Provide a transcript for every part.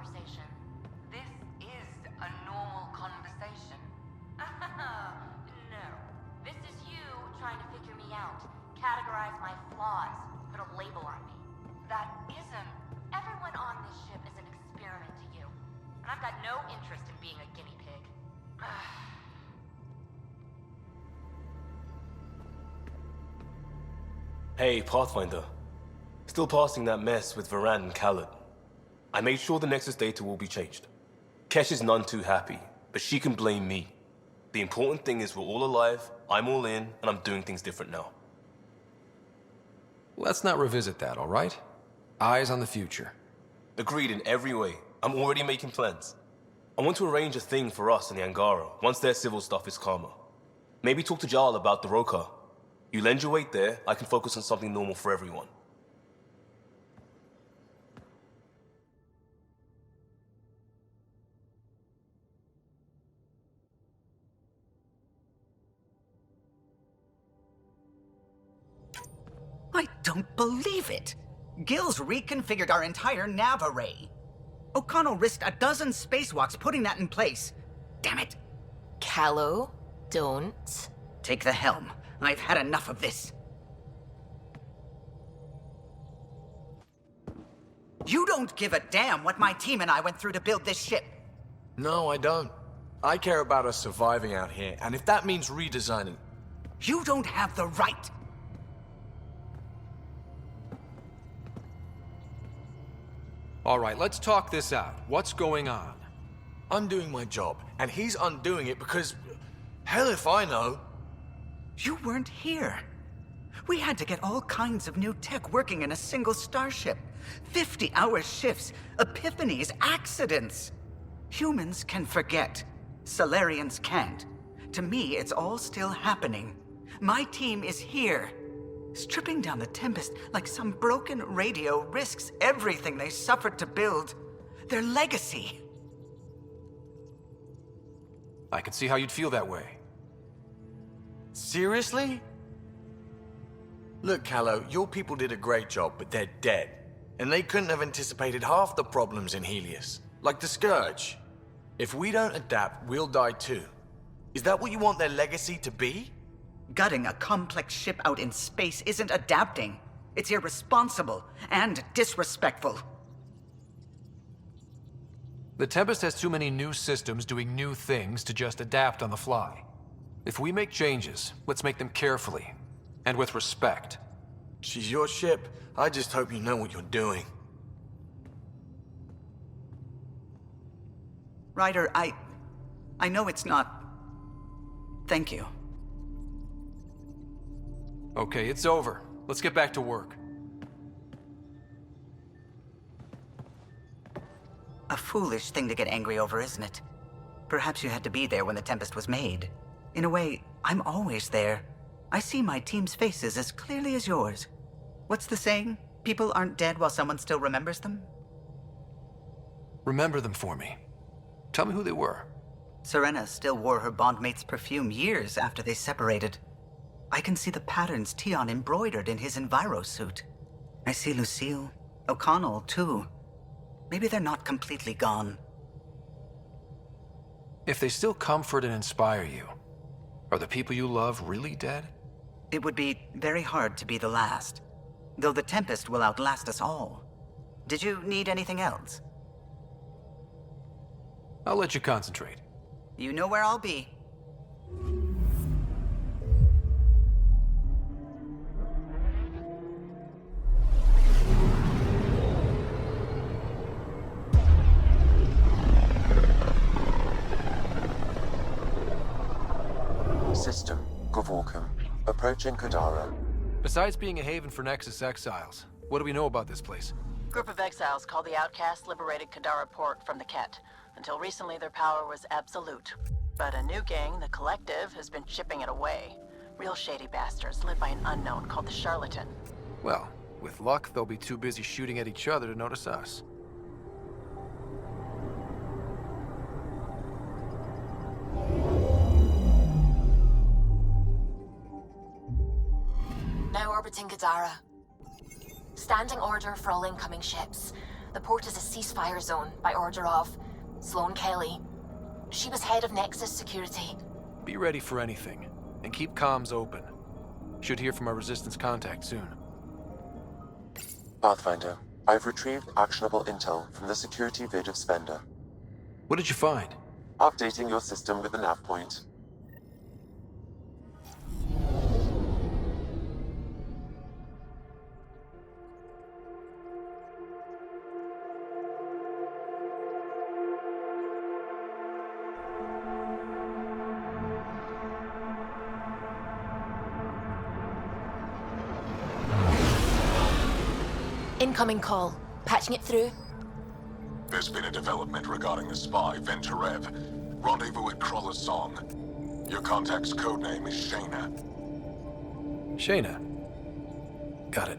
conversation. This is a normal conversation. No. This is you trying to figure me out, categorize my flaws, put a label on me. That isn't. Everyone on this ship is an experiment to you. And I've got no interest in being a guinea pig. Hey, Pathfinder. Still passing that mess with Varan and Khaled. I made sure the Nexus data will be changed. Kesh is none too happy, but she can blame me. The important thing is we're all alive, I'm all in, and I'm doing things different now. Let's not revisit that, all right? Eyes on the future. Agreed in every way. I'm already making plans. I want to arrange a thing for us and the Angara once their civil stuff is calmer. Maybe talk to Jarl about the Roka. You lend your weight there, I can focus on something normal for everyone. I don't believe it! Gil's reconfigured our entire nav array. O'Connell risked a dozen spacewalks putting that in place. Damn it! Callow, don't. Take the helm. I've had enough of this. You don't give a damn what my team and I went through to build this ship. No, I don't. I care about us surviving out here, and if that means redesigning... You don't have the right. All right, let's talk this out. What's going on? I'm doing my job, and he's undoing it because... Hell if I know. You weren't here. We had to get all kinds of new tech working in a single starship. 50-hour shifts, epiphanies, accidents. Humans can forget. Solarians can't. To me, it's all still happening. My team is here. Stripping down the Tempest like some broken radio risks everything they suffered to build. Their legacy. I can see how you'd feel that way. Seriously? Look, Callow, your people did a great job, but they're dead. And they couldn't have anticipated half the problems in Helios. Like the Scourge. If we don't adapt, we'll die too. Is that what you want their legacy to be? Gutting a complex ship out in space isn't adapting. It's irresponsible and disrespectful. The Tempest has too many new systems doing new things to just adapt on the fly. If we make changes, let's make them carefully and with respect. She's your ship. I just hope you know what you're doing. Ryder, I know it's not... Thank you. Okay, it's over. Let's get back to work. A foolish thing to get angry over, isn't it? Perhaps you had to be there when the Tempest was made. In a way, I'm always there. I see my team's faces as clearly as yours. What's the saying? People aren't dead while someone still remembers them? Remember them for me. Tell me who they were. Serena still wore her bondmate's perfume years after they separated. I can see the patterns Tion embroidered in his Enviro suit. I see Lucille, O'Connell, too. Maybe they're not completely gone. If they still comfort and inspire you, are the people you love really dead? It would be very hard to be the last, though the Tempest will outlast us all. Did you need anything else? I'll let you concentrate. You know where I'll be. System, Gavorkum. Approaching Kadara. Besides being a haven for Nexus exiles, what do we know about this place? Group of exiles called the Outcasts liberated Kadara port from the Kett. Until recently, their power was absolute. But a new gang, the Collective, has been chipping it away. Real shady bastards led by an unknown called the Charlatan. Well, with luck, they'll be too busy shooting at each other to notice us. Now orbiting Kadara. Standing order for all incoming ships. The port is a ceasefire zone by order of Sloane Kelly. She was head of Nexus Security. Be ready for anything, and keep comms open. Should hear from our Resistance contact soon. Pathfinder, I've retrieved actionable intel from the security vid of Spender. What did you find? Updating your system with the nav point. Incoming call. Patching it through. There's been a development regarding the spy, Venturev. Rendezvous at Kroller's Song. Your contact's codename is Shayna. Shayna. Got it.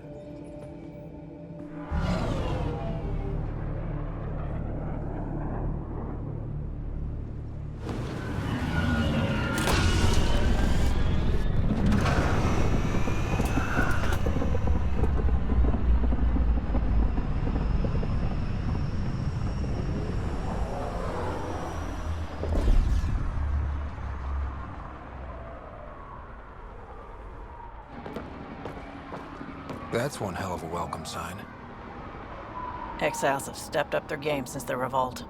That's one hell of a welcome sign. Exiles have stepped up their game since the revolt.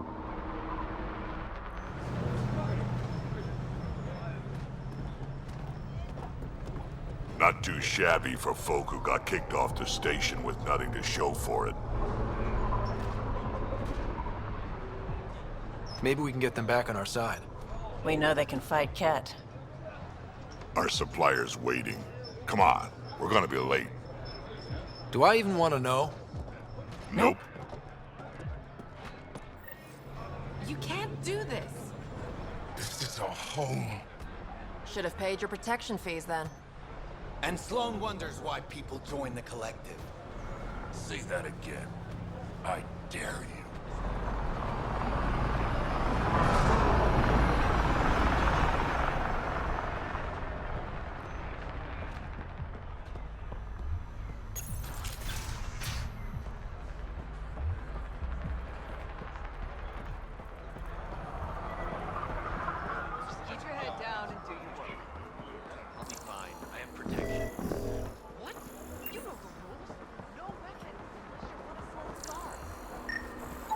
Not too shabby for folk who got kicked off the station with nothing to show for it. Maybe we can get them back on our side. We know they can fight Kett. Our supplier's waiting. Come on, we're gonna be late. Do I even want to know? Nope. You can't do this. This is our home. Should have paid your protection fees then. And Sloane wonders why people join the collective. Say that again. I dare you. Keep your head down and do your work. I'll be fine. I have protection. What? You know the rules. No weapon unless you're one of Sloane's guards.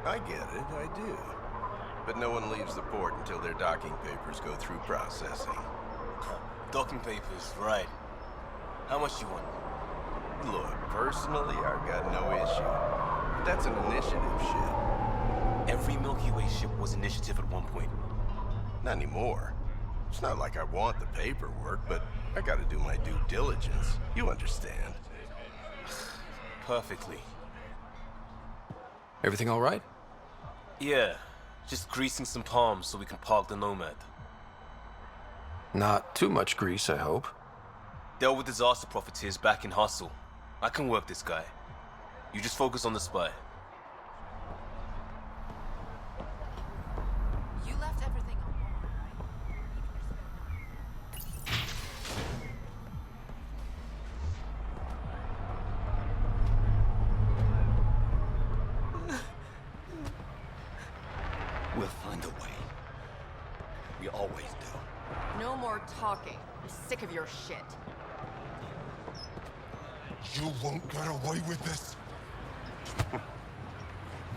I get it, I do. But no one leaves the port until their docking papers go through processing. Docking papers, right. How much you want? Look, personally, I've got no issue. But that's an initiative ship. Every Milky Way ship was initiative at one point. Not anymore. It's not like I want the paperwork, but I gotta do my due diligence. You understand. Perfectly. Everything all right? Yeah, just greasing some palms so we can park the Nomad. Not too much grease, I hope. Dealt with disaster profiteers back in Hustle. I can work this guy. You just focus on the spy. You left everything on board, We'll find a way. We always do. No more talking. I'm sick of your shit. You won't get away with this.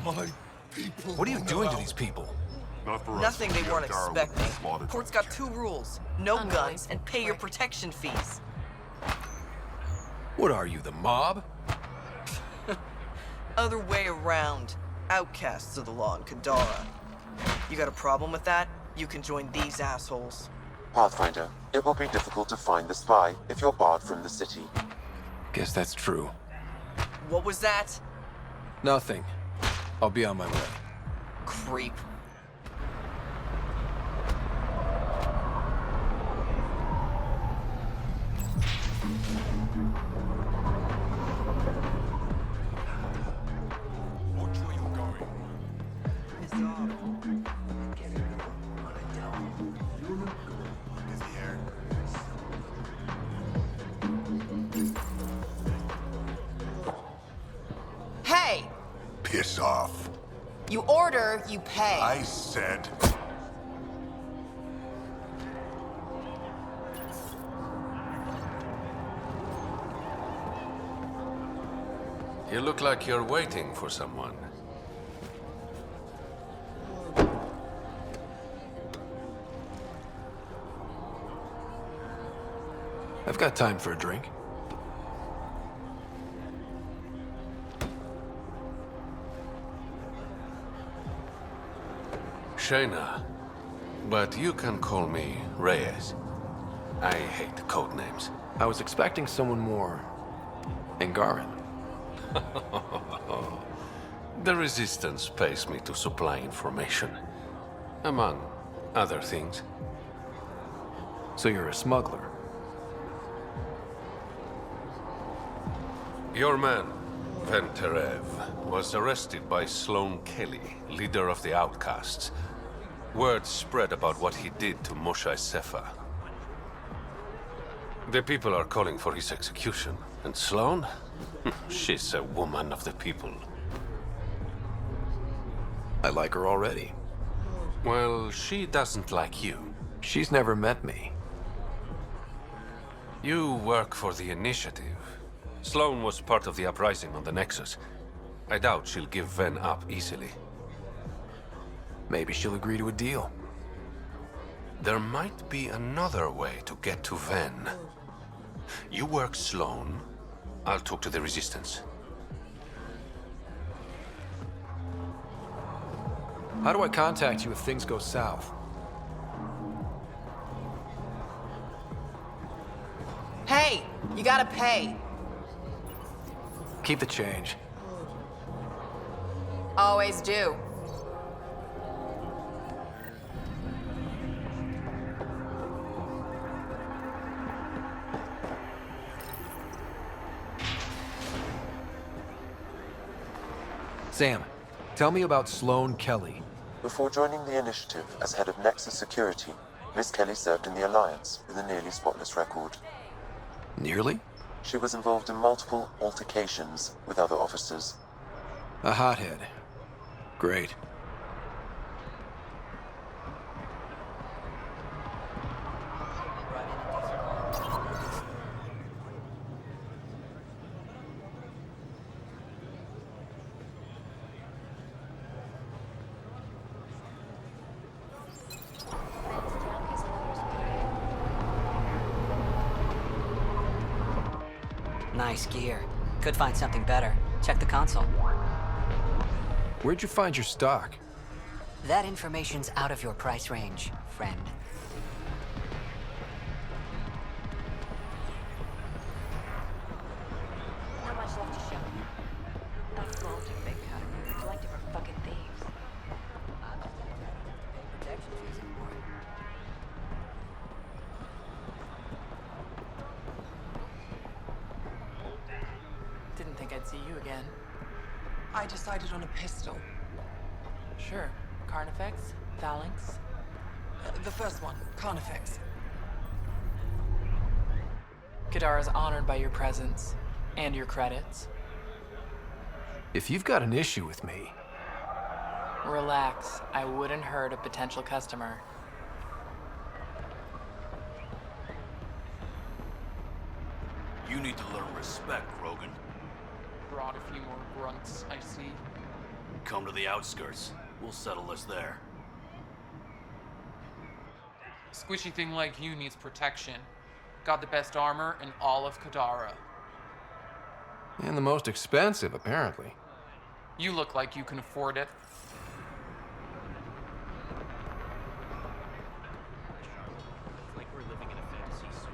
My people. What are you won't doing to allow- these people? Not for us. Nothing they weren't Kadara will expecting. be slaughtered Port's by got two rules. No I'm guns going. and pay your protection fees. What are you, the mob? Other way around. Outcasts of the law in Kadara. You got a problem with that? You can join these assholes. Pathfinder, it will be difficult to find the spy if you're barred from the city. Guess that's true. What was that? Nothing. I'll be on my way. Creep. Watch where you're going. Is he here? Hey! Piss off. You order, you pay. I said... You look like you're waiting for someone. I've got time for a drink. Shayna, but you can call me Reyes. I hate code names. I was expecting someone more Angaran. The Resistance pays me to supply information, among other things. So you're a smuggler? Your man, Venterev, was arrested by Sloane Kelly, leader of the Outcasts. Word spread about what he did to Moshae Sefa. The people are calling for his execution. And Sloane? She's a woman of the people. I like her already. Well, she doesn't like you. She's never met me. You work for the Initiative. Sloane was part of the uprising on the Nexus. I doubt she'll give Ven up easily. Maybe she'll agree to a deal. There might be another way to get to Ven. You work Sloane, I'll talk to the Resistance. How do I contact you if things go south? Hey! You gotta pay. Keep the change. Always do. Sam, tell me about Sloane Kelly. Before joining the Initiative as head of Nexus Security, Miss Kelly served in the Alliance with a nearly spotless record. Nearly? She was involved in multiple altercations with other officers. A hothead. Great. Nice gear. Could find something better. Check the console. Where'd you find your stock? That information's out of your price range, friend. Not much left to show. That's small to big cut. The collective are fucking thieves. Protection fees anymore. Didn't think I'd see you again. I decided on a pistol. Sure. Carnifex? Phalanx? The first one, Carnifex. Kadara's honored by your presence. And your credits. If you've got an issue with me... Relax. I wouldn't hurt a potential customer. You need to learn respect, Rogan. Brought a few more grunts, I see. Come to the outskirts. We'll settle this there. Squishy thing like you needs protection. Got the best armor in all of Kadara. And the most expensive, apparently. You look like you can afford it. It's like we're living in a fantasy suit.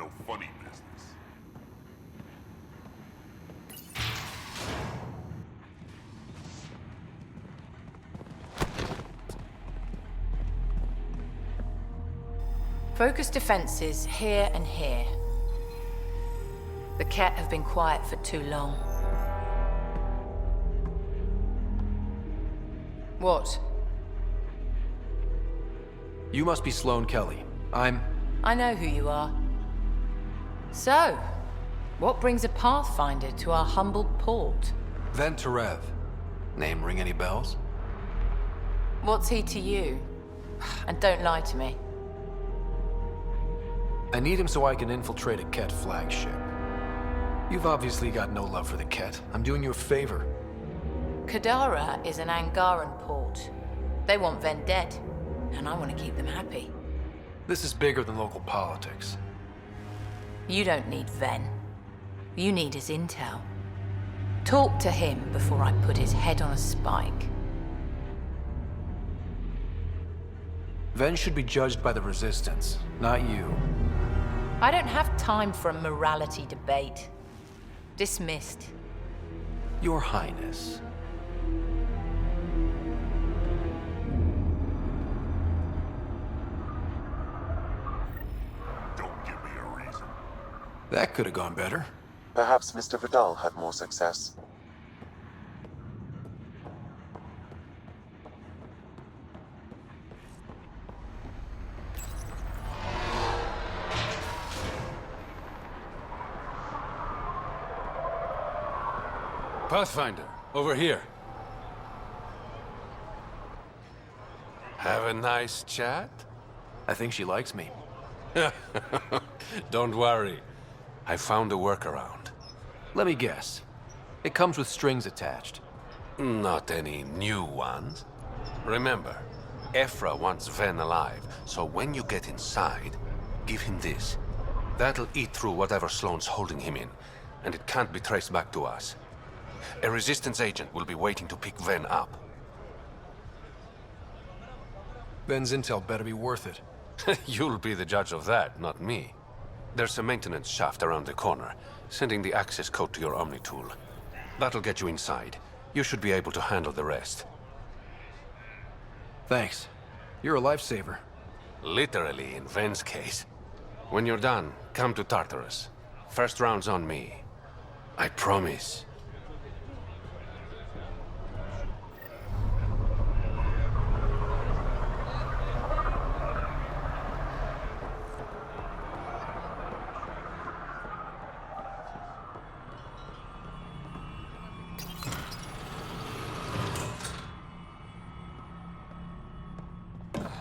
no funny business. Focus defenses here and here. The Kett have been quiet for too long. What? You must be Sloane Kelly. I know who you are. So, what brings a Pathfinder to our humble port? Venterev. Name ring any bells? What's he to you? And don't lie to me. I need him so I can infiltrate a Kett flagship. You've obviously got no love for the Kett. I'm doing you a favor. Kadara is an Angaran port. They want Ven dead, and I want to keep them happy. This is bigger than local politics. You don't need Ven. You need his intel. Talk to him before I put his head on a spike. Ven should be judged by the Resistance, not you. I don't have time for a morality debate. Dismissed. Your Highness. Don't give me a reason. That could have gone better. Perhaps Mr. Vidal had more success. Pathfinder, over here. Have a nice chat? I think she likes me. Don't worry. I found a workaround. Let me guess. It comes with strings attached. Not any new ones. Remember, Ephra wants Ven alive, so when you get inside, give him this. That'll eat through whatever Sloane's holding him in, and it can't be traced back to us. A Resistance agent will be waiting to pick Ven up. Ven's intel better be worth it. You'll be the judge of that, not me. There's a maintenance shaft around the corner, sending the access code to your Omni tool. That'll get you inside. You should be able to handle the rest. Thanks. You're a lifesaver. Literally, in Ven's case. When you're done, come to Tartarus. First round's on me. I promise.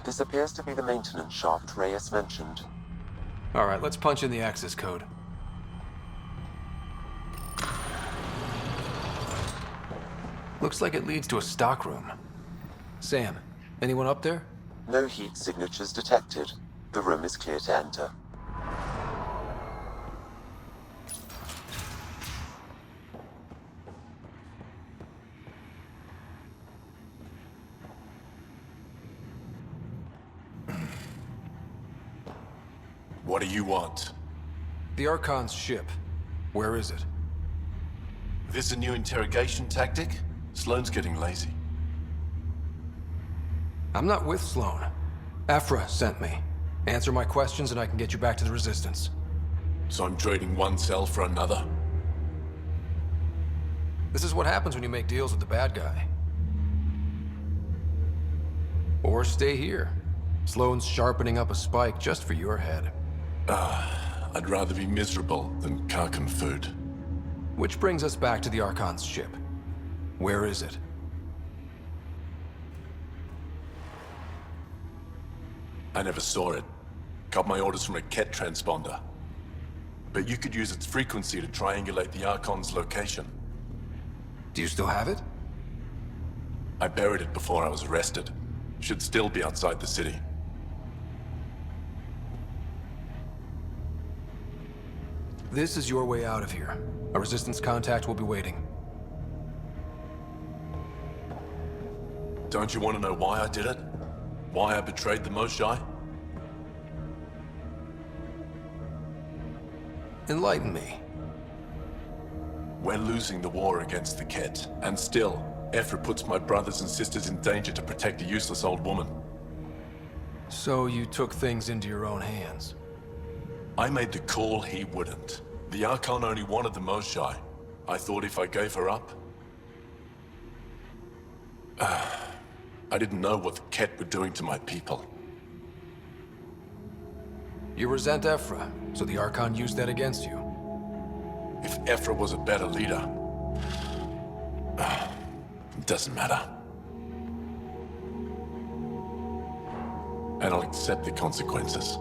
This appears to be the maintenance shaft Reyes mentioned. All right, let's punch in the access code. Looks like it leads to a stockroom. Sam, anyone up there? No heat signatures detected. The room is clear to enter. What do you want? The Archon's ship. Where is it? This a new interrogation tactic? Sloane's getting lazy. I'm not with Sloane. Ephra sent me. Answer my questions and I can get you back to the Resistance. So I'm trading one cell for another? This is what happens when you make deals with the bad guy. Or stay here. Sloane's sharpening up a spike just for your head. I'd rather be miserable than Karkan food. Which brings us back to the Archon's ship. Where is it? I never saw it. Got my orders from a Kett transponder. But you could use its frequency to triangulate the Archon's location. Do you still have it? I buried it before I was arrested. Should still be outside the city. This is your way out of here. A Resistance contact will be waiting. Don't you want to know why I did it? Why I betrayed the Moshae? Enlighten me. We're losing the war against the Kett, and still, Ephra puts my brothers and sisters in danger to protect a useless old woman. So you took things into your own hands? I made the call he wouldn't. The Archon only wanted the Moshae. I thought if I gave her up... I didn't know what the Kett were doing to my people. You resent Ephra, so the Archon used that against you. If Ephra was a better leader... it doesn't matter. And I'll accept the consequences.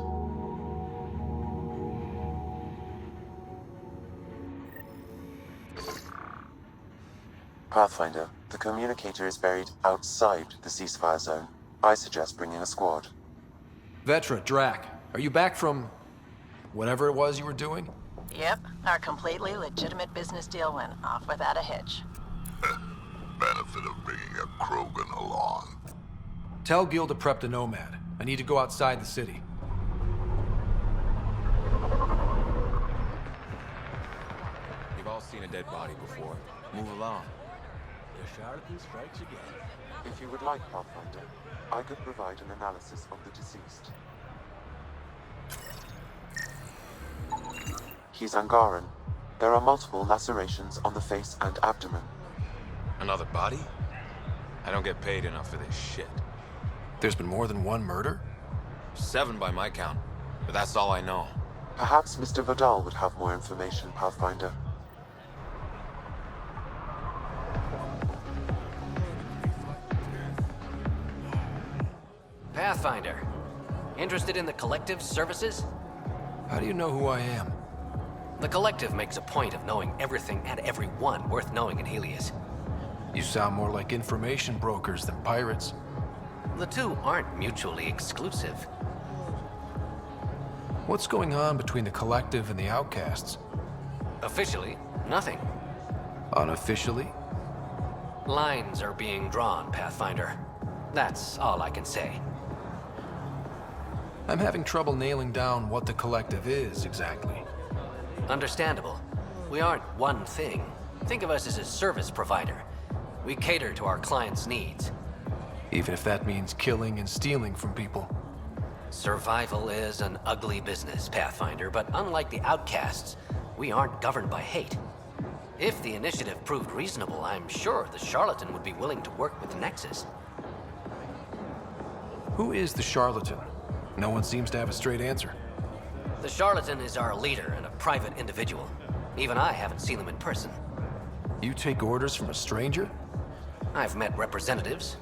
Pathfinder, the communicator is buried outside the ceasefire zone. I suggest bringing a squad. Vetra, Drac, are you back from... whatever it was you were doing? Yep, our completely legitimate business deal went off without a hitch. Benefit of bringing a Krogan along. Tell Gil to prep the Nomad. I need to go outside the city. You've all seen a dead body before. Move along. The charlatan strikes again. If you would like, Pathfinder, I could provide an analysis of the deceased. He's Angaran. There are multiple lacerations on the face and abdomen. Another body? I don't get paid enough for this shit. There's been more than one murder? 7 by my count, but that's all I know. Perhaps Mr. Vidal would have more information, Pathfinder. Pathfinder. Interested in the Collective's services? How do you know who I am? The Collective makes a point of knowing everything and everyone worth knowing in Helios. You sound more like information brokers than pirates. The two aren't mutually exclusive. What's going on between the Collective and the Outcasts? Officially, nothing. Unofficially? Lines are being drawn, Pathfinder. That's all I can say. I'm having trouble nailing down what the Collective is, exactly. Understandable. We aren't one thing. Think of us as a service provider. We cater to our clients' needs. Even if that means killing and stealing from people. Survival is an ugly business, Pathfinder, but unlike the Outcasts, we aren't governed by hate. If the initiative proved reasonable, I'm sure the Charlatan would be willing to work with Nexus. Who is the Charlatan? No one seems to have a straight answer. The Charlatan is our leader and a private individual. Even I haven't seen him in person. You take orders from a stranger? I've met representatives.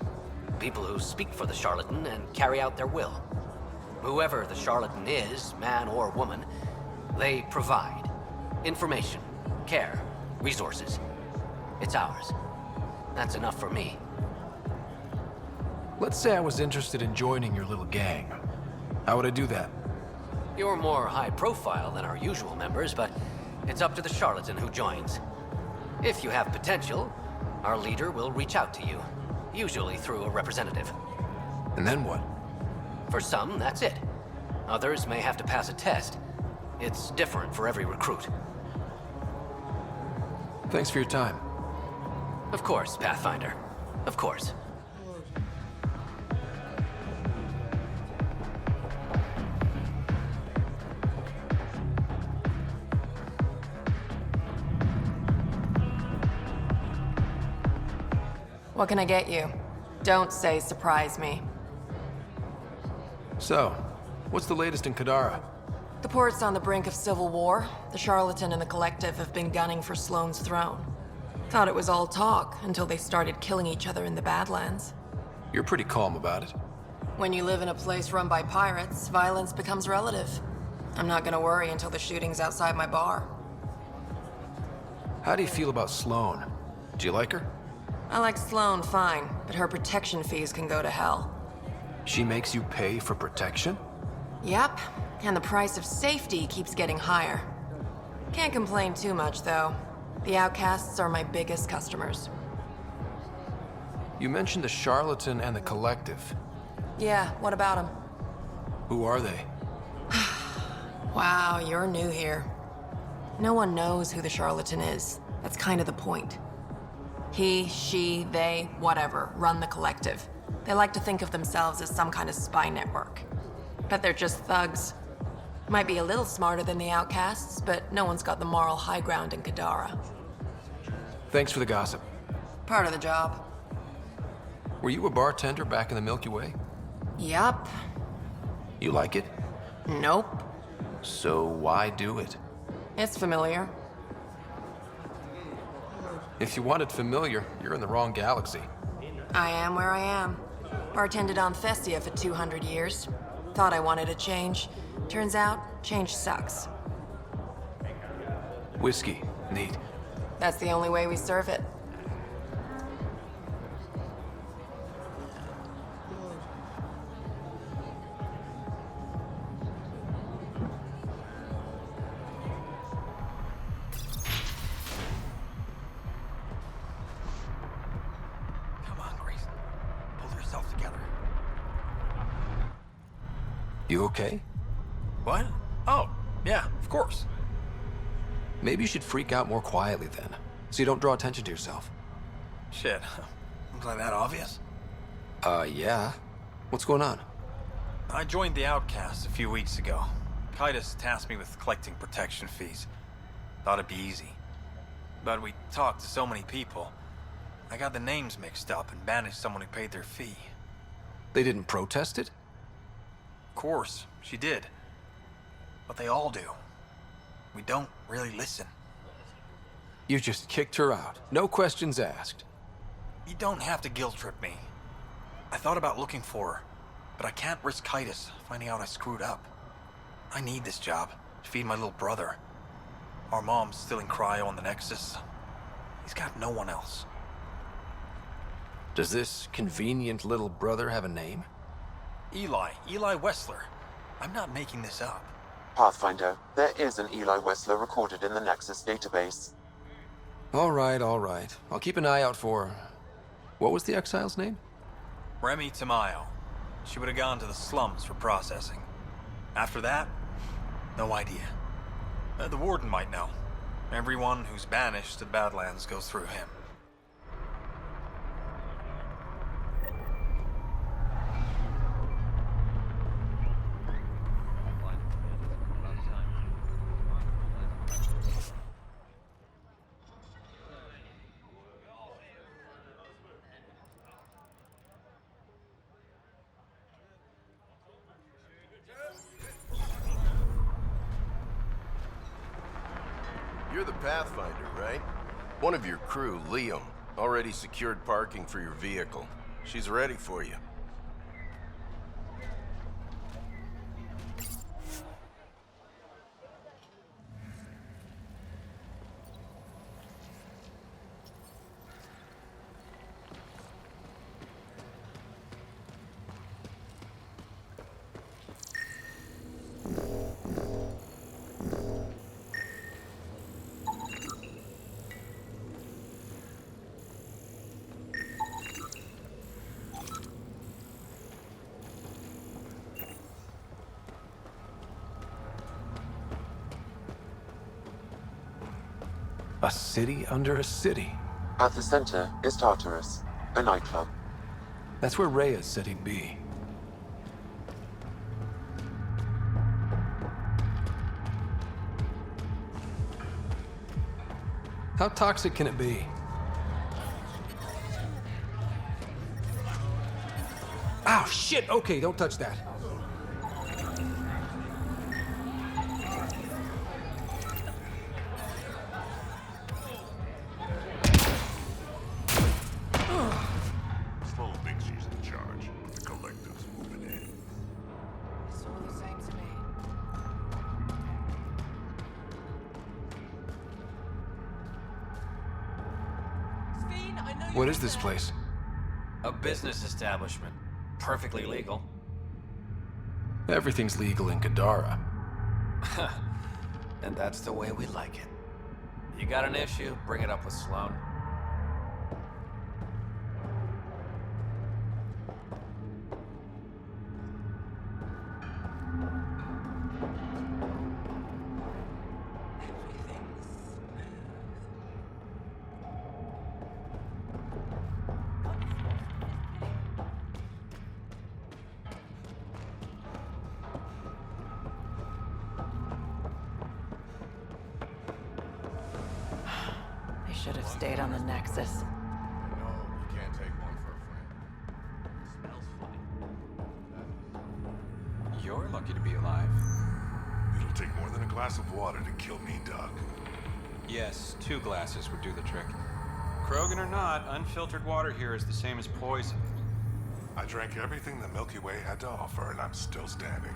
People who speak for the Charlatan and carry out their will. Whoever the Charlatan is, man or woman, they provide information, care, resources. It's ours. That's enough for me. Let's say I was interested in joining your little gang. How would I do that? You're more high profile than our usual members, but it's up to the Charlatan who joins. If you have potential, our leader will reach out to you, usually through a representative. And then what? For some, that's it. Others may have to pass a test. It's different for every recruit. Thanks for your time. Of course, Pathfinder. Of course. What can I get you? Don't say surprise me. So, what's the latest in Kadara? The port's on the brink of civil war. The Charlatan and the Collective have been gunning for Sloane's throne. Thought it was all talk until they started killing each other in the Badlands. You're pretty calm about it. When you live in a place run by pirates, violence becomes relative. I'm not gonna worry until the shooting's outside my bar. How do you feel about Sloane? Do you like her? I like Sloane fine, but her protection fees can go to hell. She makes you pay for protection? Yep, and the price of safety keeps getting higher. Can't complain too much, though. The Outcasts are my biggest customers. You mentioned the Charlatan and the Collective. Yeah, what about them? Who are they? Wow, you're new here. No one knows who the charlatan is. That's kind of the point. He, she, they, whatever, run the collective. They like to think of themselves as some kind of spy network. But they're just thugs. Might be a little smarter than the outcasts, but no one's got the moral high ground in Kadara. Thanks for the gossip. Part of the job. Were you a bartender back in the Milky Way? Yup. You like it? Nope. So why do it? It's familiar. If you want it familiar, you're in the wrong galaxy. I am where I am. Bartended on Thestia for 200 years. Thought I wanted a change. Turns out, change sucks. Whiskey. Neat. That's the only way we serve it. You okay? What? Oh, yeah, of course. Maybe you should freak out more quietly then, so you don't draw attention to yourself. Shit. Was I that obvious? Yeah. What's going on? I joined the Outcasts a few weeks ago. Titus tasked me with collecting protection fees. Thought it'd be easy. But we talked to so many people. I got the names mixed up and banished someone who paid their fee. They didn't protest it? Of course, she did. But they all do. We don't really listen. You just kicked her out. No questions asked. You don't have to guilt trip me. I thought about looking for her, but I can't risk Titus finding out I screwed up. I need this job to feed my little brother. Our mom's still in cryo on the Nexus. He's got no one else. Does this convenient little brother have a name? Eli Wessler. I'm not making this up. Pathfinder, there is an Eli Wessler recorded in the Nexus database. All right. I'll keep an eye out for... What was the exile's name? Remy Tamayo. She would have gone to the slums for processing. After that, no idea. The warden might know. Everyone who's banished to the Badlands goes through him. You're the Pathfinder, right? One of your crew, Liam, already secured parking for your vehicle. She's ready for you. A city under a city. At the center is Tartarus, a nightclub. That's where Reyes said he'd be. How toxic can it be? Ow, shit! Okay, don't touch that. Sloan thinks she's in charge. The collective's moving in. It's all the same to me. What is this place? A business establishment. Perfectly legal. Everything's legal in Kadara. And that's the way we like it. You got an issue, bring it up with Sloan. should have stayed on the Nexus. No, you can't take one for a friend. You're lucky to be alive. It'll take more than a glass of water to kill me, Doc. Yes, 2 glasses would do the trick. Krogan or not, unfiltered water here is the same as poison. I drank everything the Milky Way had to offer, and I'm still standing.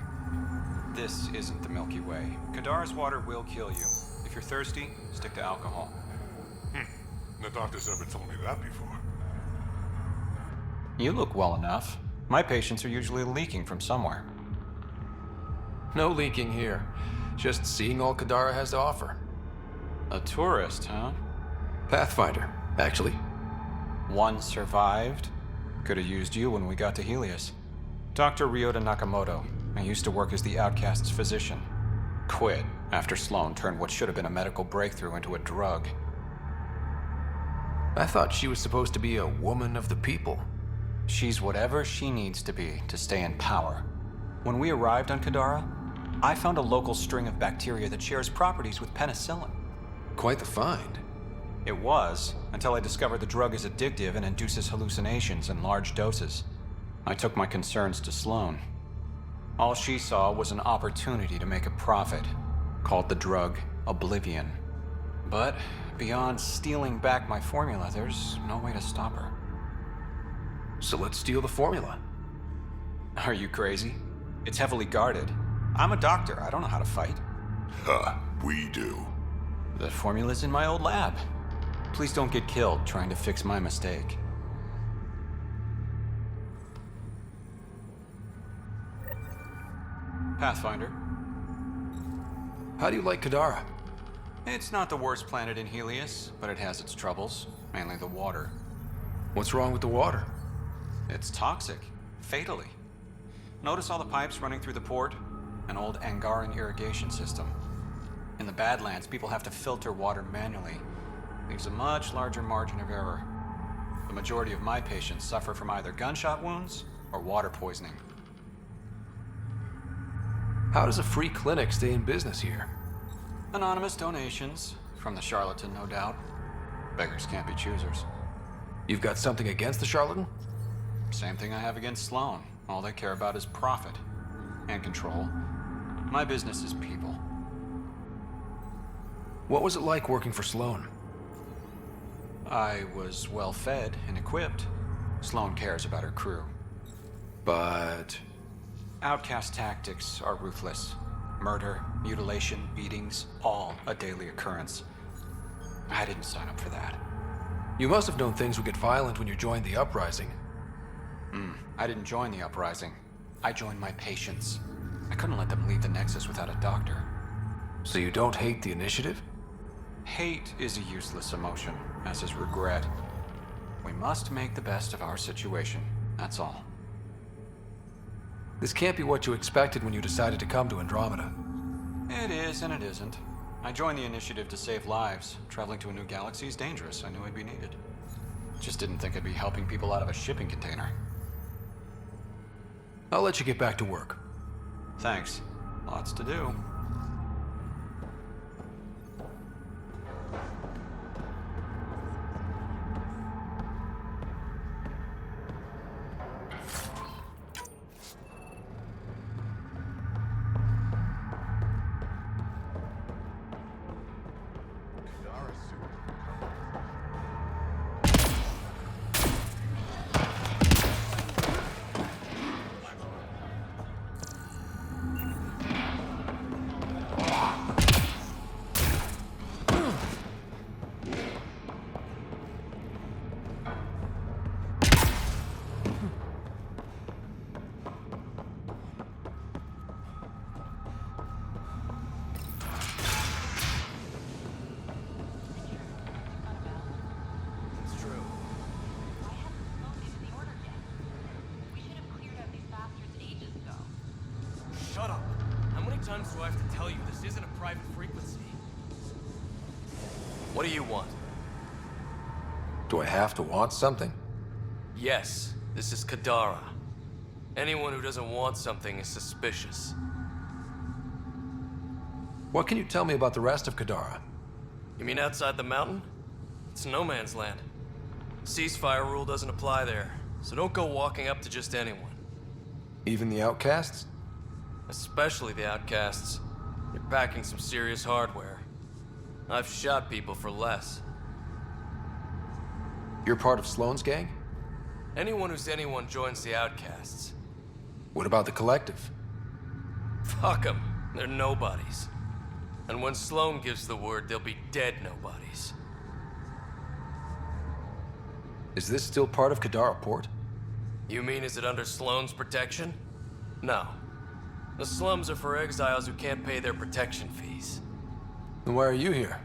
This isn't the Milky Way. Kadara's water will kill you. If you're thirsty, stick to alcohol. The doctor's never told me that before. You look well enough. My patients are usually leaking from somewhere. No leaking here. Just seeing all Kadara has to offer. A tourist, huh? Pathfinder, actually. One survived. Could have used you when we got to Helios. Dr. Ryota Nakamoto. I used to work as the outcast's physician. Quit after Sloan turned what should have been a medical breakthrough into a drug. I thought she was supposed to be a woman of the people. She's whatever she needs to be to stay in power. When we arrived on Kadara, I found a local string of bacteria that shares properties with penicillin. Quite the find. It was, until I discovered the drug is addictive and induces hallucinations in large doses. I took my concerns to Sloan. All she saw was an opportunity to make a profit, called the drug Oblivion. But beyond stealing back my formula, there's no way to stop her. So let's steal the formula. Are you crazy? It's heavily guarded. I'm a doctor. I don't know how to fight. Huh, we do. The formula's in my old lab. Please don't get killed trying to fix my mistake. Pathfinder. How do you like Kadara? It's not the worst planet in Helios, but it has its troubles, mainly the water. What's wrong with the water? It's toxic, fatally. Notice all the pipes running through the port? An old Angaran irrigation system. In the Badlands, people have to filter water manually. Leaves a much larger margin of error. The majority of my patients suffer from either gunshot wounds or water poisoning. How does a free clinic stay in business here? Anonymous donations, from the charlatan, no doubt. Beggars can't be choosers. You've got something against the charlatan? Same thing I have against Sloan. All they care about is profit and control. My business is people. What was it like working for Sloan? I was well fed and equipped. Sloan cares about her crew. But outcast tactics are ruthless. Murder, mutilation, beatings, all a daily occurrence. I didn't sign up for that. You must have known things would get violent when you joined the uprising. I didn't join the uprising. I joined my patients. I couldn't let them leave the Nexus without a doctor. So you don't hate the Initiative? Hate is a useless emotion, as is regret. We must make the best of our situation, that's all. This can't be what you expected when you decided to come to Andromeda. It is and it isn't. I joined the Initiative to save lives. Traveling to a new galaxy is dangerous. I knew I'd be needed. Just didn't think I'd be helping people out of a shipping container. I'll let you get back to work. Thanks. Lots to do. Shut up. How many times do I have to tell you this isn't a private frequency? What do you want? Do I have to want something? Yes, this is Kadara. Anyone who doesn't want something is suspicious. What can you tell me about the rest of Kadara? You mean outside the mountain? It's no man's land. Ceasefire rule doesn't apply there, so don't go walking up to just anyone. Even the outcasts? Especially the outcasts. You're packing some serious hardware. I've shot people for less. You're part of Sloane's gang? Anyone who's anyone joins the outcasts. What about the Collective? Fuck them. They're nobodies. And when Sloane gives the word, they'll be dead nobodies. Is this still part of Kadara Port? You mean is it under Sloane's protection? No. The slums are for exiles who can't pay their protection fees. Then why are you here?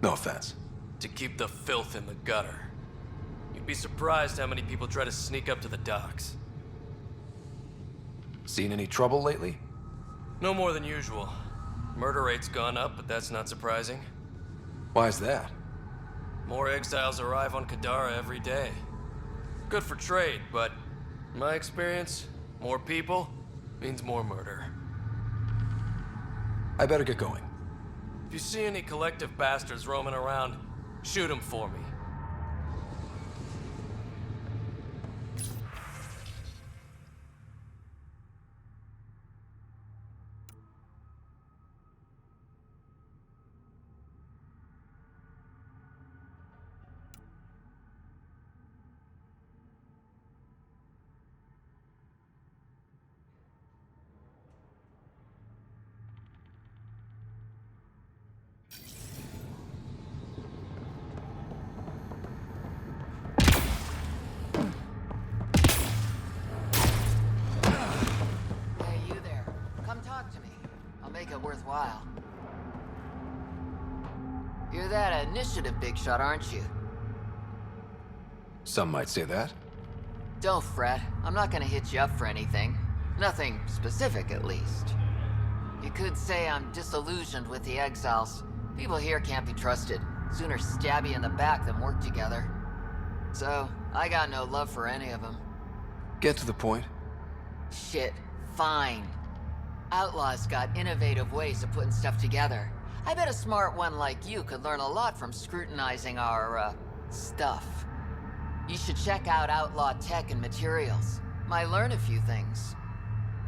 No offense. To keep the filth in the gutter. You'd be surprised how many people try to sneak up to the docks. Seen any trouble lately? No more than usual. Murder rate's gone up, but that's not surprising. Why is that? More exiles arrive on Kadara every day. Good for trade, but in my experience, more people means more murder. I better get going. If you see any collective bastards roaming around, shoot them for me. Worthwhile. You're that initiative big shot, aren't you? Some might say that. Don't fret. I'm not gonna hit you up for anything. Nothing specific, at least. You could say I'm disillusioned with the exiles. People here can't be trusted. Sooner stab you in the back than work together. So, I got no love for any of them. Get to the point. Shit, fine. Outlaws got innovative ways of putting stuff together. I bet a smart one like you could learn a lot from scrutinizing our, stuff. You should check out Outlaw Tech and Materials. Might learn a few things.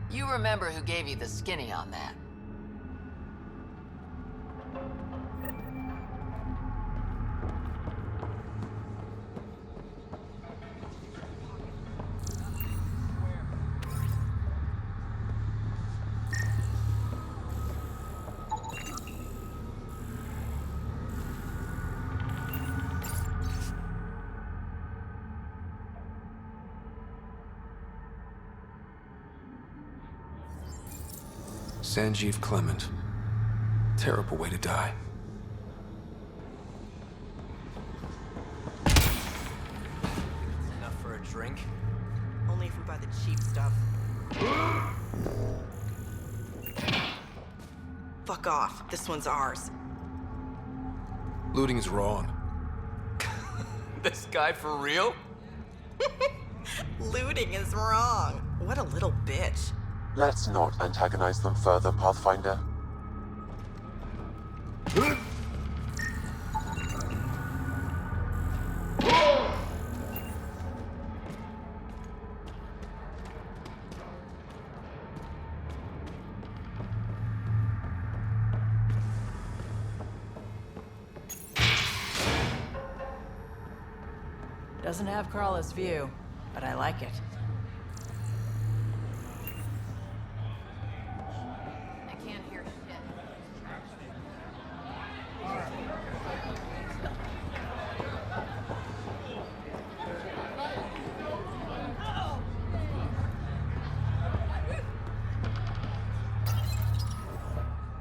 You remember who gave you the skinny on that. Sanjeev Clement. Terrible way to die. Enough for a drink? Only if we buy the cheap stuff. Fuck off. This one's ours. Looting is wrong. This guy for real? Looting is wrong. What a little bitch. Let's not antagonize them further, Pathfinder. Doesn't have Carla's view, but I like it. I can't hear shit.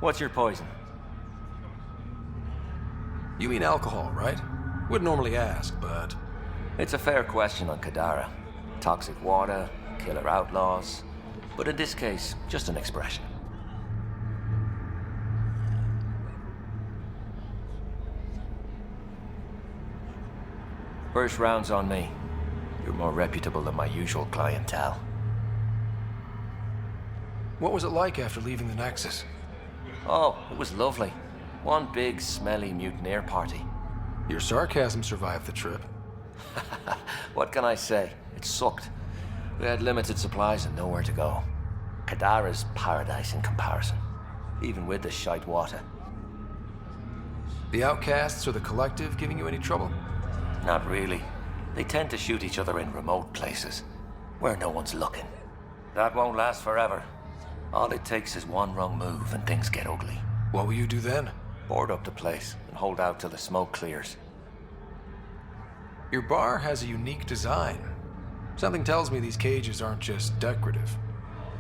What's your poison? You mean alcohol, right? Wouldn't normally ask, but... It's a fair question on Kadara. Toxic water, killer outlaws. But in this case, just an expression. First round's on me. You're more reputable than my usual clientele. What was it like after leaving the Nexus? Oh, it was lovely. One big, smelly mutineer party. Your sarcasm survived the trip. What can I say? It sucked. We had limited supplies and nowhere to go. Kadara's paradise in comparison, even with the shite water. The outcasts or the collective giving you any trouble? Not really. They tend to shoot each other in remote places, where no one's looking. That won't last forever. All it takes is one wrong move and things get ugly. What will you do then? Board up the place and hold out till the smoke clears. Your bar has a unique design. Something tells me these cages aren't just decorative.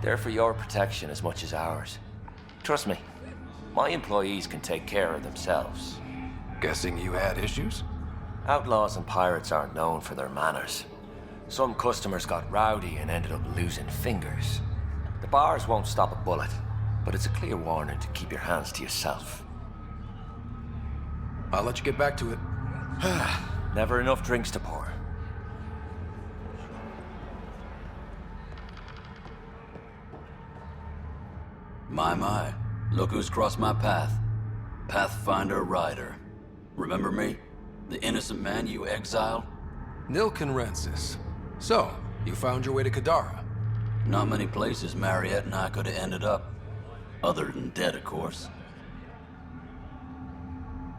They're for your protection as much as ours. Trust me, my employees can take care of themselves. Guessing you had issues? Outlaws and pirates aren't known for their manners. Some customers got rowdy and ended up losing fingers. The bars won't stop a bullet, but it's a clear warning to keep your hands to yourself. I'll let you get back to it. Never enough drinks to pour. My, look who's crossed my path. Pathfinder Ryder. Remember me? The innocent man you exiled? Nilkenrensis. So, you found your way to Kadara? Not many places Mariette and I could have ended up. Other than dead, of course.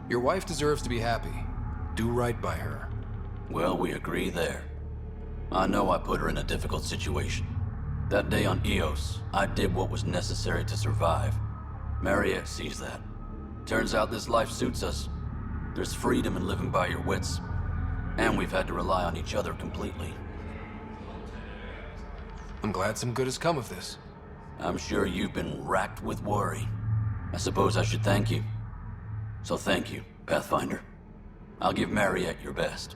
Your wife deserves to be happy. Do right by her. Well, we agree there. I know I put her in a difficult situation. That day on Eos, I did what was necessary to survive. Mariette sees that. Turns out this life suits us. There's freedom in living by your wits. And we've had to rely on each other completely. I'm glad some good has come of this. I'm sure you've been racked with worry. I suppose I should thank you. So thank you, Pathfinder. I'll give Mariette your best.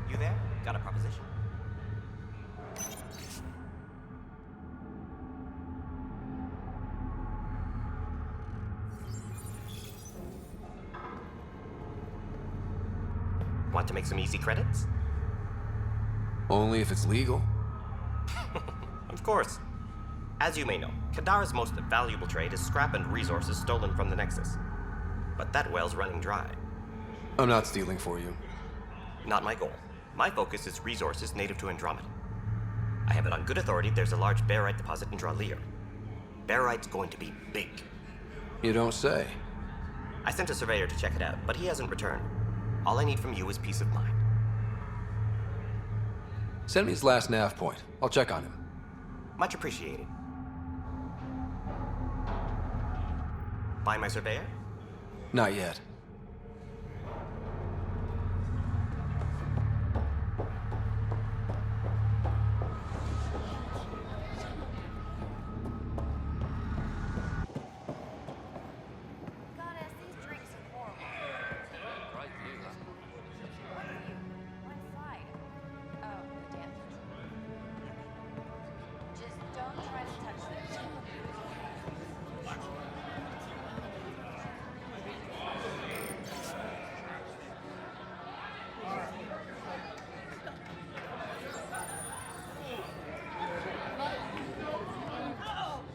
You there? Got a proposition? Want to make some easy credits? Only if it's legal. Of course. As you may know, Kadara's most valuable trade is scrap and resources stolen from the Nexus. But that well's running dry. I'm not stealing for you. Not my goal. My focus is resources native to Andromeda. I have it on good authority there's a large barite deposit in Draleer. Barite's going to be big. You don't say. I sent a surveyor to check it out, but he hasn't returned. All I need from you is peace of mind. Send me his last nav point. I'll check on him. Much appreciated. Find my surveyor? Not yet.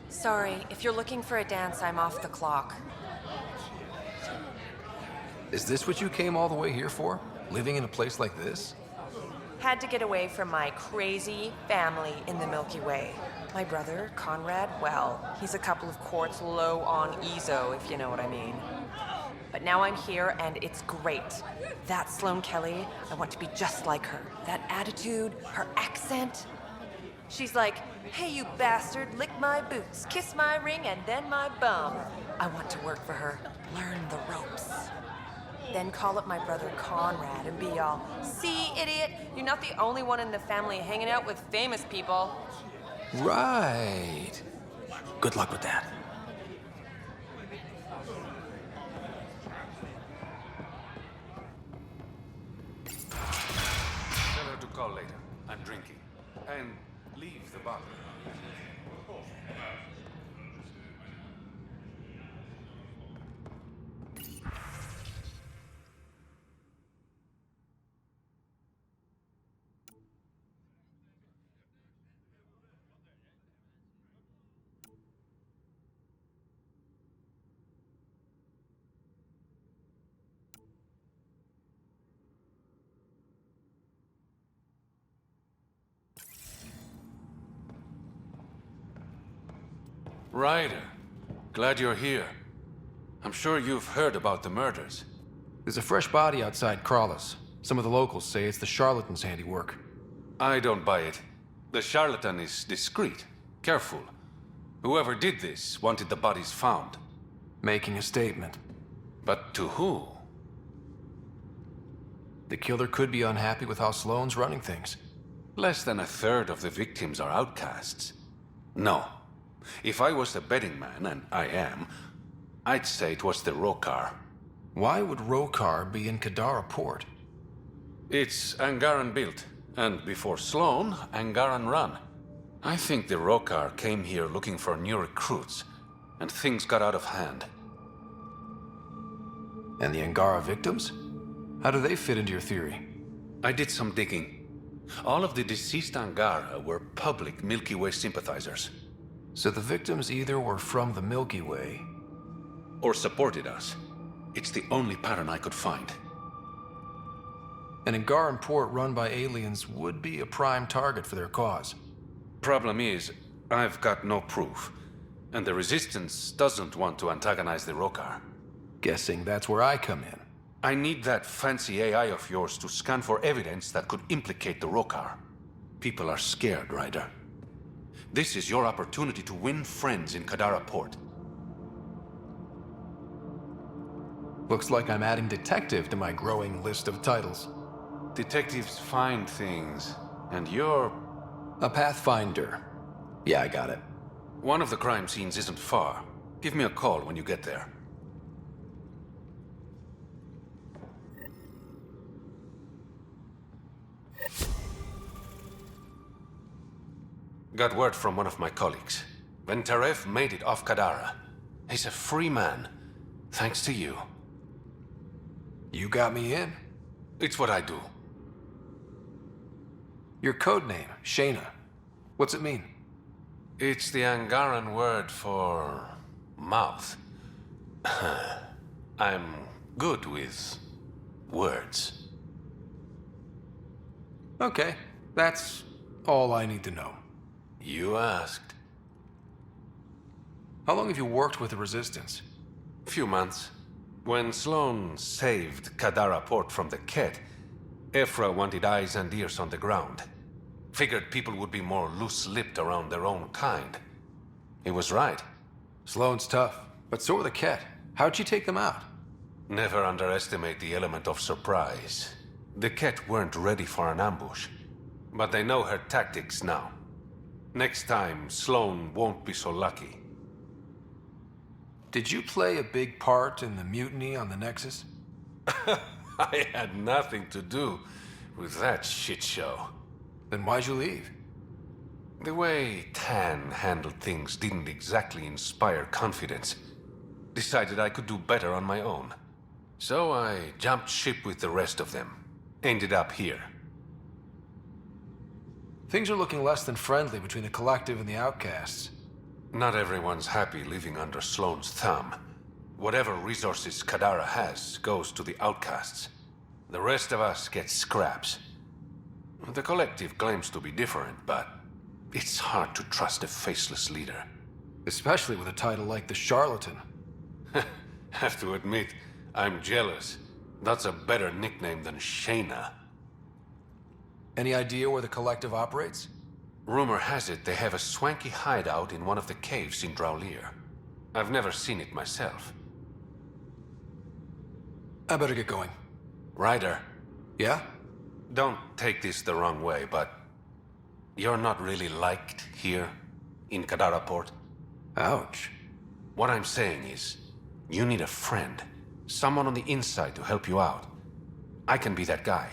Sorry, if you're looking for a dance, I'm off the clock. Is this what you came all the way here for? Living in a place like this? Had to get away from my crazy family in the Milky Way. My brother, Conrad, well, he's a couple of quarts low on Ezo, if you know what I mean. But now I'm here, and it's great. That Sloane Kelly, I want to be just like her. That attitude, her accent. She's like, hey, you bastard, lick my boots, kiss my ring, and then my bum. I want to work for her, learn the ropes. Then call up my brother Conrad and be all, see, idiot, you're not the only one in the family hanging out with famous people. Right. Good luck with that. Tell her to call later. I'm drinking. And leave the bar. Ryder, glad you're here. I'm sure you've heard about the murders. There's a fresh body outside Crawlers. Some of the locals say it's the charlatan's handiwork. I don't buy it. The charlatan is discreet, careful. Whoever did this wanted the bodies found. Making a statement. But to who? The killer could be unhappy with how Sloane's running things. Less than a third of the victims are outcasts. No. If I was a betting man, and I am, I'd say it was the Rokar. Why would Rokar be in Kadara port? It's Angaran built, and before Sloane, Angaran run. I think the Rokar came here looking for new recruits, and things got out of hand. And the Angara victims? How do they fit into your theory? I did some digging. All of the deceased Angara were public Milky Way sympathizers. So the victims either were from the Milky Way... or supported us. It's the only pattern I could find. An Angaran port run by aliens would be a prime target for their cause. Problem is, I've got no proof. And the Resistance doesn't want to antagonize the Rokar. Guessing that's where I come in. I need that fancy AI of yours to scan for evidence that could implicate the Rokar. People are scared, Ryder. This is your opportunity to win friends in Kadara Port. Looks like I'm adding detective to my growing list of titles. Detectives find things, and you're... a pathfinder. Yeah, I got it. One of the crime scenes isn't far. Give me a call when you get there. Got word from one of my colleagues. Ventarev made it off Kadara. He's a free man, thanks to you. You got me in. It's what I do. Your code name, Shayna. What's it mean? It's the Angaran word for... mouth. I'm good with... words. Okay, that's all I need to know. You asked. How long have you worked with the Resistance? Few months. When Sloane saved Kadara Port from the Kett, Ephra wanted eyes and ears on the ground. Figured people would be more loose-lipped around their own kind. He was right. Sloane's tough, but so are the Kett. How'd she take them out? Never underestimate the element of surprise. The Kett weren't ready for an ambush, but they know her tactics now. Next time, Sloane won't be so lucky. Did you play a big part in the mutiny on the Nexus? I had nothing to do with that shit show. Then why'd you leave? The way Tan handled things didn't exactly inspire confidence. Decided I could do better on my own. So I jumped ship with the rest of them. Ended up here. Things are looking less than friendly between the Collective and the Outcasts. Not everyone's happy living under Sloane's thumb. Whatever resources Kadara has goes to the Outcasts. The rest of us get scraps. The Collective claims to be different, but it's hard to trust a faceless leader. Especially with a title like the Charlatan. Have to admit, I'm jealous. That's a better nickname than Shayna. Any idea where the Collective operates? Rumor has it they have a swanky hideout in one of the caves in Draulir. I've never seen it myself. I better get going. Ryder. Yeah? Don't take this the wrong way, but... you're not really liked here, in Kadara Port. Ouch. What I'm saying is, you need a friend. Someone on the inside to help you out. I can be that guy.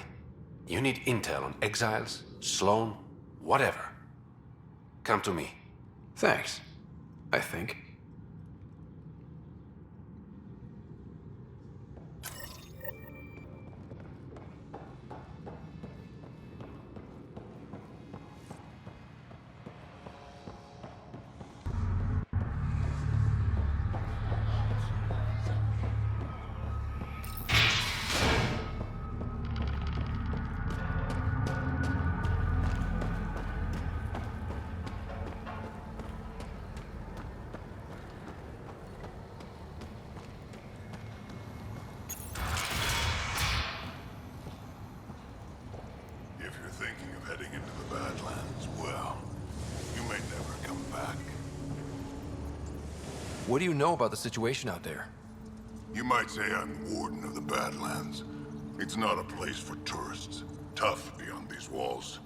You need intel on exiles, Sloane, whatever. Come to me. Thanks. I think. What do you know about the situation out there? You might say I'm warden of the Badlands. It's not a place for tourists. Tough beyond these walls.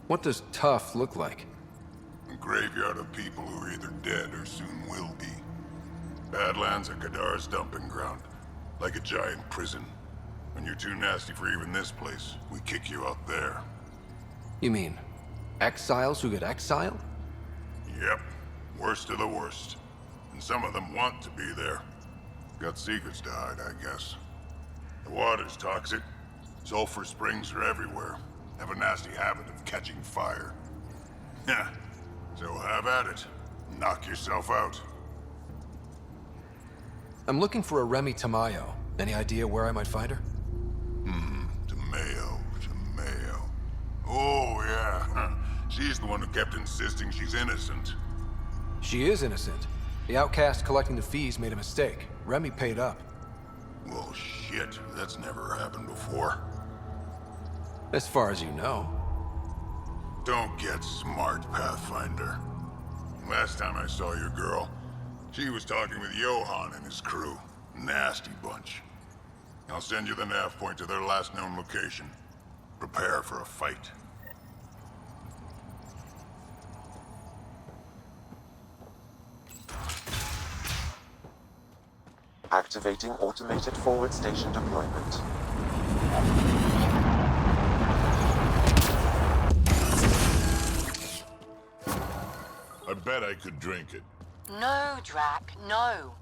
What does tough look like? A graveyard of people who are either dead or soon will be. Badlands are Kadara's dumping ground. Like a giant prison. When you're too nasty for even this place, we kick you out there. You mean exiles who get exiled? Yep. Worst of the worst. And some of them want to be there. Got secrets to hide, I guess. The water's toxic. Sulfur springs are everywhere. Have a nasty habit of catching fire. Yeah. So have at it. Knock yourself out. I'm looking for a Remy Tamayo. Any idea where I might find her? Tamayo. Oh, yeah. She's the one who kept insisting she's innocent. She is innocent. The outcast collecting the fees made a mistake. Remy paid up. Well, shit. That's never happened before. As far as you know. Don't get smart, Pathfinder. Last time I saw your girl, she was talking with Johan and his crew. Nasty bunch. I'll send you the nav point to their last known location. Prepare for a fight. Activating automated forward station deployment. I bet I could drink it. No, Drac, no.